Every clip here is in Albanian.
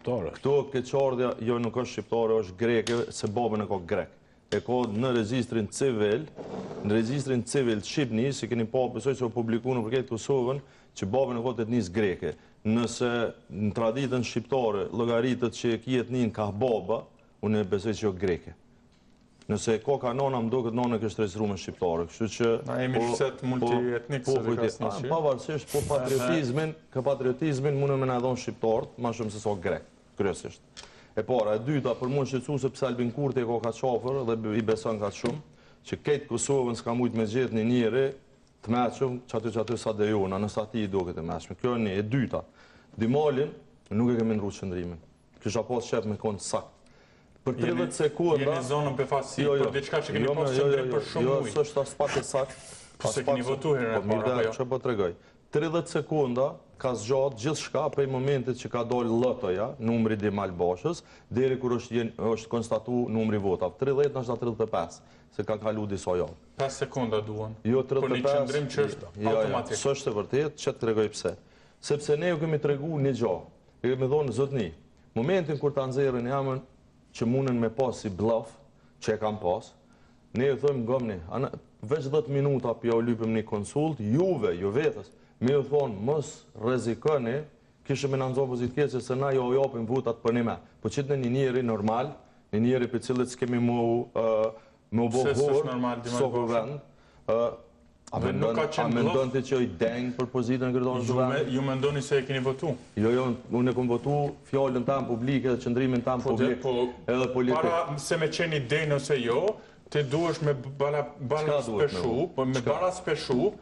shqiptare. Këto keqardhja jo nuk është shqiptare, është greke, se babën e ka grek. E ka në regjistrin civil të Shqipënisë, si keni pa besoj që o publiku në përket Kosovën, që babën e ka të etnisë greke. Nëse në traditën shqiptare llogaritët që ki etnin ka baba, unë besoj që jo greke. Nëse ka kanona, më do këtë nona kështë regjstruar shqiptare. Kështu që na jemi fshet multietnik së kasnisht. Pavarësisht, po patriotizmin mundë me na dhon shqiptarët, ma shumë se sa grek, kryesisht. E para, e dyta, për mund shqetësu se pse Albin Kurti e ka ka qafër dhe i beson ka shumë, që ketë Kosovën s'ka mujt me gjetë një njeri të meqëm që aty sa dhe jona, nësa ti i do këtë meqme. Kjo e një. E dyta, Dimalin nuk e kemi ndru qëndrimin. Kësha pas shef me konë sakt. Për 30 sekunda... Jeni zonën për fasi, për diçka që keni pas qëndrim për shumë ujë. Jo, së është pak e sakt. Se keni votu herën e para, apo jo? Që po të regoj. 30 sekunda ka zgjatë gjithë shka prej momentit që ka dollë lëtoja, numri Dimal Bashës, deri kur është konstatu numri votav. 30 në 35, se ka kalu disa javë. 5 sekunda duan. Jo, 35... Për një qëndrim që është automatik. Së është të vërtet, që të regoj pse. Sepse ne ju kemi të regu një gjo. E kemi dhonë zotni. Momentin kur të anëzirën jamën që munën me pas si bluff, që e kam pas, ne ju thëmë gëmni, veç 10 minuta për ja u lypëm një konsult, juve, ju vetës, me ju thonë, mos rezikëni, kishë me në nëzohë pozit keqe, se na jo japim votat për një me. Po qitë në një njeri normal, një njeri për cilët s'kemi mu bohur, soku vend, a me ndonë të që i dengë për pozitën në kryetorin të vend? Ju me ndoni se e keni votu? Jo, unë e kom votu fjallën tamë publike dhe qëndrimin tamë publik edhe politik. Para se me qeni dejnë ose jo, të duesh me bara speshu,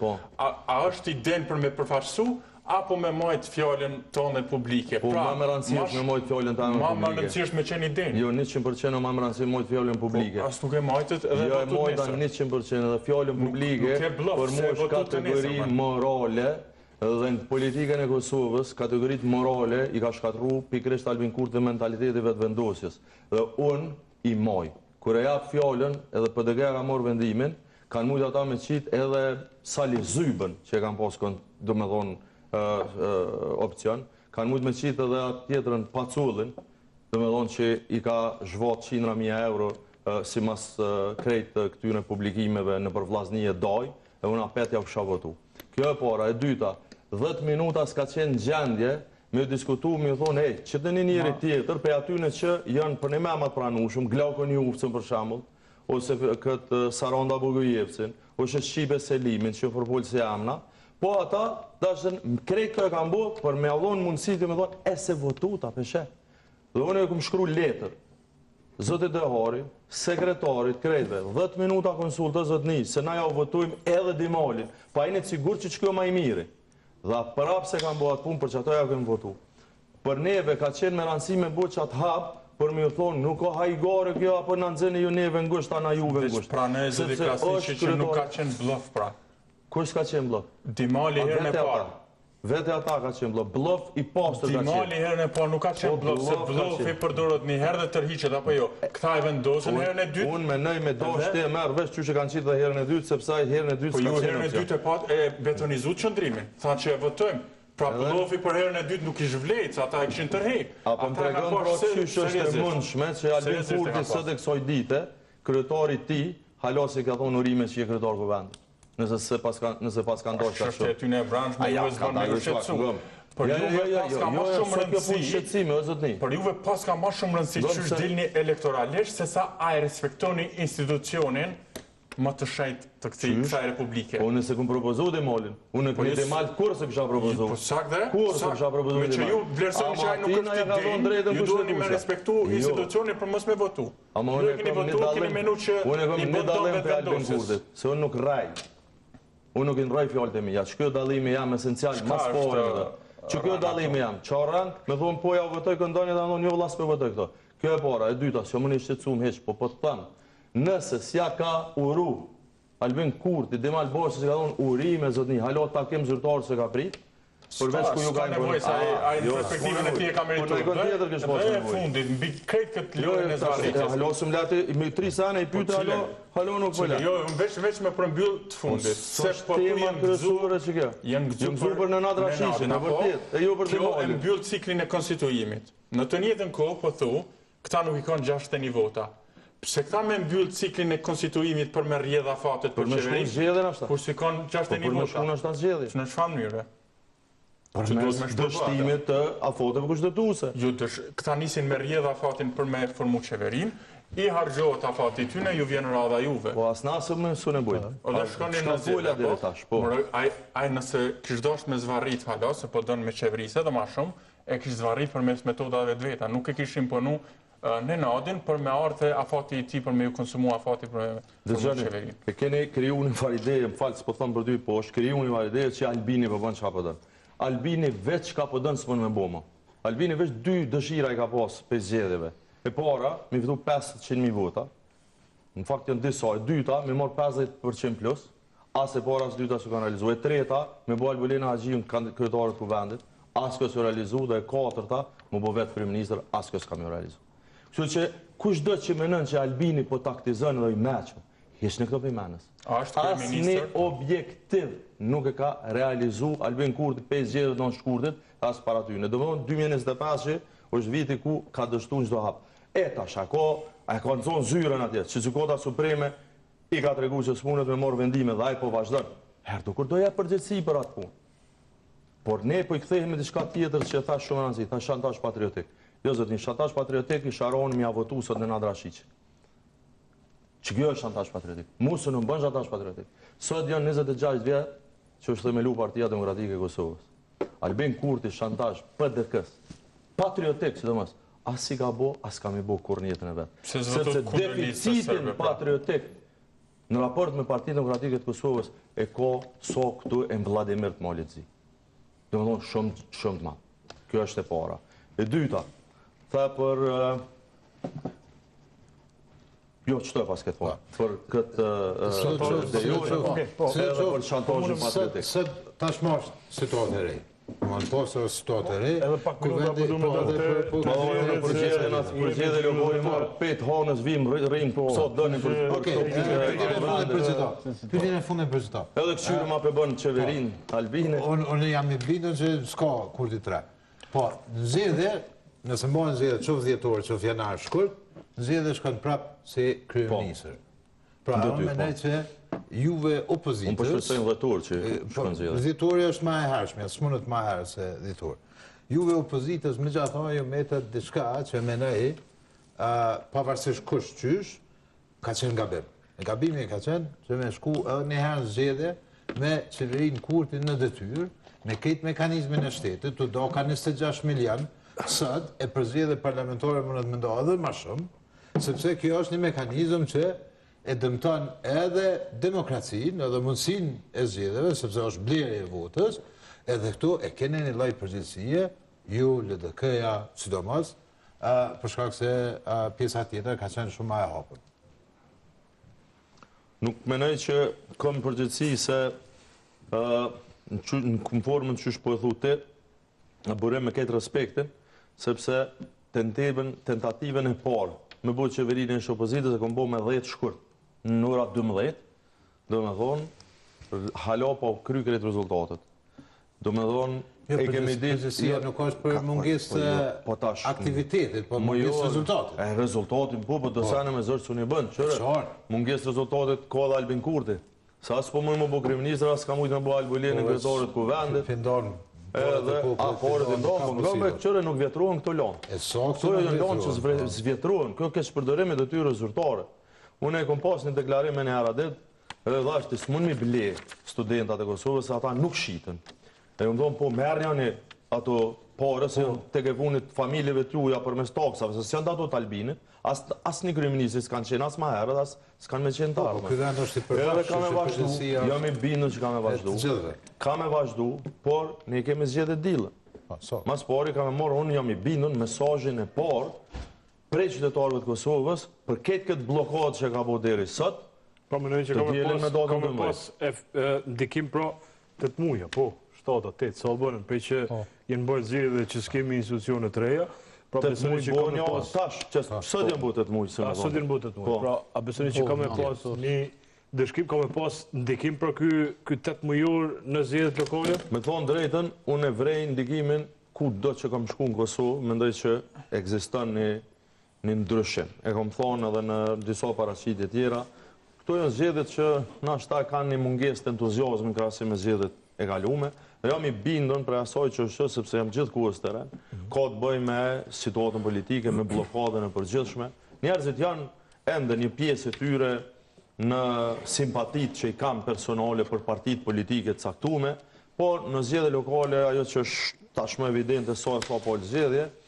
a është i den për me përfaqësu, apo me majt fjallën tonë publike? Po, ma më rëndësish me majt fjallën tonë publike. Ma më rëndësish me qeni den? Jo, 100% ma më rëndësish me majt fjallën publike. As nuk e majtët edhe jo, votut nesër? Jo, e majtën 100% edhe fjallën publike, për mu është kategori morale, dhe në politikën e Kosovës, kategorit morale i ka shkatru pikrisht Albin Kurti dhe mentalitetive të vendosjes. Dhe unë i maj. Kër e japë fjallën, edhe PDG ka morë vendimin, kanë mujtë ata me qitë edhe Sali Zybën, që e kanë posë, do me thonë, opcion, kanë mujtë me qitë edhe atë tjetërën Pacullin, do me thonë që i ka zhvatë 100.000 euro si mas krejt këtyre publikimeve në përvlaznije daj, e unë apet ja kësha votu. Kjo e para, e dyta, 10 minuta s'ka qenë gjendje, me diskutu, me thonë, hej, që të një njëri tjetër, pe atyne që janë për një memat pranushëm, Glaukon Jufcën për shambull, ose këtë Saranda Bogojevcin, ose Shqipe Selimin, që përpullë si amna, po ata, dashtën, krejt kjo e kam bo, për me avdhonë mundësit, me thonë, e se votu ta peshe. Dhe unë e këmë shkru letër, Zotit Dehari, sekretarit, krejtve, 10 minuta konsultë, zotni, se na ja votujmë edhe Dimalin, pa i në cigur që kjo ma i miri. Dhe prapë se kam bo atë punë, për që ato ja kemë votu. Për neve ka qenë me rëndësi me bo që atë hapë, për me ju thonë, nuk ka hajgare kjo, apo në nëzëni ju neve ngusht, ana juve ngusht. Pra në e zëdi krasi që nuk ka qenë bluff pra. Kush ka qenë bluff? Dimali herën e parë. Vete ata ka qenë bluff. Bluff i pastër ka qenë. Dimali herën e parë nuk ka qenë bluff, se bluff i përdorët një herë dhe tërhiqet, apo jo. Këta e vendosën herën e dytë. Unë menoj me dashte e merë vesh që kanë qitë dhe herën e dytë, sepse herën e dytë s'ka qenë. Po ju herën e dytë e betonizut qëndrimin. Tha që e votojmë. Pra bluffi për herën e dytë nuk ish vlejtë, se ata e këshin tërhej. Apo më tregon pra qysh është e mundshme që Albin Kurti sot e kësoj dite, kryetari ti, halasi ka thonë urime që je kryetar vend. Nëse pas kanë ndoshta ashtu. Është ty në bransh me juve s'ban me shqetësu. Por juve pas ka më shumë rëndësi. Por juve pas ka më shumë rëndësi që dilni elektoralisht se sa a e respektoni institucionin më të shajt të kësaj republike. Unë se këmë propozu Dimalin. Unë këmë Dimal kur se kësha propozu. Po sakë kur se kësha propozu Dimal. Me që ju vlerësoni që ajë nuk është i dejnë, ju duhet me respektu institucionin për mos me votu. Ju e keni votu, keni menu që i bëndon vetë vendosis. Se unë nuk raj. Unë nuk i në raj fjallët e mi. Që kjo dalimi jam esencial, mas pore dhe. Që kjo dalimi jam. Qaran, me thonë po ja votoj këndonjë dhe anonë jo vlas për votoj këto. Kjo e para, e dyta, që më një shqetësum heq, po të tanë. Nëse s'ja ka uru Albin Kurti, Dimal Bashës që ka thonë uri me zotni, halot ta kemë zyrtarë se ka prit, Përveç ku ju ka nevojë se ai në perspektivën e tij ka merituar. Dhe fundit mbi krejt këtë lojën e zvarritjes. Halosum lati me 3 sene i pyet halo nuk po la. Jo, veç me përmbyll të fundit. Se po tema kryesore që kjo. Janë gëzuar për Nenad Rashishin, në vërtet. E jo për Kjo e mbyll ciklin e konstituimit. Në të njëjtën kohë po thu, këta nuk i kanë 61 vota. Pse këta me mbyll ciklin e konstituimit për me rrjedha fatet për qeverinë? Kur si kanë 61 vota. Për me shkun zgjedhje. Në çfarë mënyre? Për mes dështimit të afoteve kushtetuese. Jo, këta nisin me rrjedha fatin për me formu qeverinë, i hargjohet afati tyne, ju vjen radha juve. Po as nasëm në sunë e bujtë. O dhe shkoni në zhjede, ai nëse kishtë dosht me zvarrit hala, se po dënë me qeverise dhe ma shumë, e kishtë zvarrit për mes metodave të veta. Nuk e kishtë imponu Nenadin për me arte afati i ti për me ju konsumu afati për me qeverinë. E keni kriju një farideje, më falë, s'po thëmë për dy poshtë, kriju një farideje që Albini për bënë që ka për dënë. Albini veç ka për dënë s'pën me boma. Albini veç 2 dëshira i ka pas për zgjedhjeve. E para, mi fitu 500.000 vota. Në fakt janë disaj. Dyta, mi marë 50% plus. As e para, as dyta që kanë realizu. E treta, me bo Albulina Haxhiun kryetarët ku vendit. As kësë realizu. Dhe e katërta, mu bo vetë kryeministër, as kësë kam ju realizu. Kështu që, kush do që menën që Albini po taktizën dhe i meqën, hish në këto për i menës. As një objektiv nuk e ka realizu Albin Kurti 5 zgjedhje në shkurtit, as para tyne. Do më thonë 2025 është viti ku ka dështu në çdo hap. E tash ako, a ka nëzon zyren atje, që Gjykata Supreme i ka tregu që s'punët me morë vendime dhe ai po vazhdon. Herë, kur do ja përgjegjësi për atë punë. Por ne po i kthehemi diçka tjetër që thash shumë rëndësi, thash shantazh patriotik. Jo zot, një shantazh patriotik i sharon mja votu sot Nenad Rashiqi. Që kjo është shantazh patriotik. Musë nuk bën shantazh patriotik. Sot janë 26 vjet që është themelu Partia Demokratike e Kosovës. Albin Kurti shantazh PDK-s. Patriotik, sidomos. As si ka bo, as kam i bo kur në jetën e vetë. Sepse deficitin patriotik në raport me Partinë Demokratike të Kosovës e ka so këtu e Vladimir Tmolidzi. Dhe më thonë shumë të madh. Kjo është e para. E dyta, tha për... Jo, qëto e pas këtë po? Për këtë... Edhe për shantazhin patriotik. Se tashmë është situatë e re. Më në posë është situatë e re. Edhe pak minuta për du me të përgjede lëgojë marë 5 hanës vim rrim sot dëni për... Oke, pyetjen e fundit për zëta. Edhe këshyri ma për bënë qeverin Albine. Unë jam i bindën që s'ka Kurti 3. Po, në zgjedhje, nëse mbojnë zgjedhje qoftë dhjetor, qoftë janar shkurt, në zgjedhje shkon prapë si kryeministër. Pra, unë mendoj që juve opozitës... Unë përshpesojnë dhjetor që shkon zgjedhje. Dhjetori është ma e hershme, s'munët ma herë se dhjetor. Juve opozitës me gjathoj ju metët diçka që mendoj, pavarësisht kush qysh, ka qenë gabim. Gabimi ka qenë që me shku edhe një herë në zgjedhje me qeverinë Kurti në detyrë, me këtë mekanizmin e shtetit, të do ka 26 milion, sot e përzgjedhje parlamentare më në të mendo edhe ma shumë, sepse kjo është një mekanizm që e dëmton edhe demokracinë, edhe mundësinë e zgjedhjeve, sepse është blerje e votës, edhe këtu e kene një lloj përgjegjësie, ju, LDK-ja, sidomos, për shkak se pjesa tjetër ka qenë shumë më e hapur. Nuk menoj që kam përgjegjësi se në konformën që shpo e thu ti, në burem me këtë respektin, sepse tentativën e parë, me bo qeverinë e opozitës e kom bo me 10 shkurt, në ora 12, do me thonë, hala po kry këtë rezultatet. Do me thonë, e kemi ditë... Përgjësia nuk është për munges aktivitetit, po munges rezultatit. Rezultatin, po do sene me zërë që unë i bënë, qërë, munges rezultatit ka dhe Albin Kurti. Sa asë po mëjmë më bo kriministra, asë ka mujtë me bo Albulinë në kryetarët ku vendit. Edhe aporët i ndonë, po nga qëre nuk vjetruan këto lanë. Këto e lanë që zvjetruan, kjo kesh përdërimit e tyre zyrtare. Unë e kom pas një deklarim e një heradit, edhe dhe është të së mund mi ble studentat e Kosovës, se ata nuk shiten. E më ndonë po merë një ato pare, se të ke funit familjeve t'juja për mes taksave, se s'janë dato t'Albinit, as një kryeministri s'kanë qenë as ma herët, as s'kanë me qenë tarë. Edhe ka me vazhdu, jam i bindën që ka me vazhdu. Ka me vazhdu, por ne kemi zgjedhje dilën. Mas pari ka me morë, unë jam i bindën mesazhin e parë prej qytetarëve të Kosovës për këtë blokadë që ka bo deri sot, pra menoj që ka me pas ndikim pra 8 muja, po. 7-8 sa bënën, prej që jenë bërë zirë dhe që s'kemi institucionet të reja. Pra besoni që ka me pas... Tash, që sot janë butet mujë, se me sot janë butet mujë. Pra, a besoni që ka me pas një dëshkim, ka me pas ndikim për ky 8 mujor në zgjedhjet lokale? Me thonë drejtën, unë e vrej ndikimin ku do që kam shku në Kosovë, mendoj që ekziston një ndryshim. E kam thonë edhe në disa paraqitje tjera. Këto janë zgjedhjet që nashta kanë një mungesë të entuziazmi krahasim me zgjedhjet e kaluara. Dhe jam I bindën për asaj që është, sepse jam gjithkuës të ren, ka të bëj me situatën politike, me blokadën e përgjithshme. Njerëzit janë ende një pjesë e tyre në simpatit që I kam personale për partit politike të caktume, por në zgjedhje lokale, ajo që është tashmë evidente sa e ka po zgjedhje,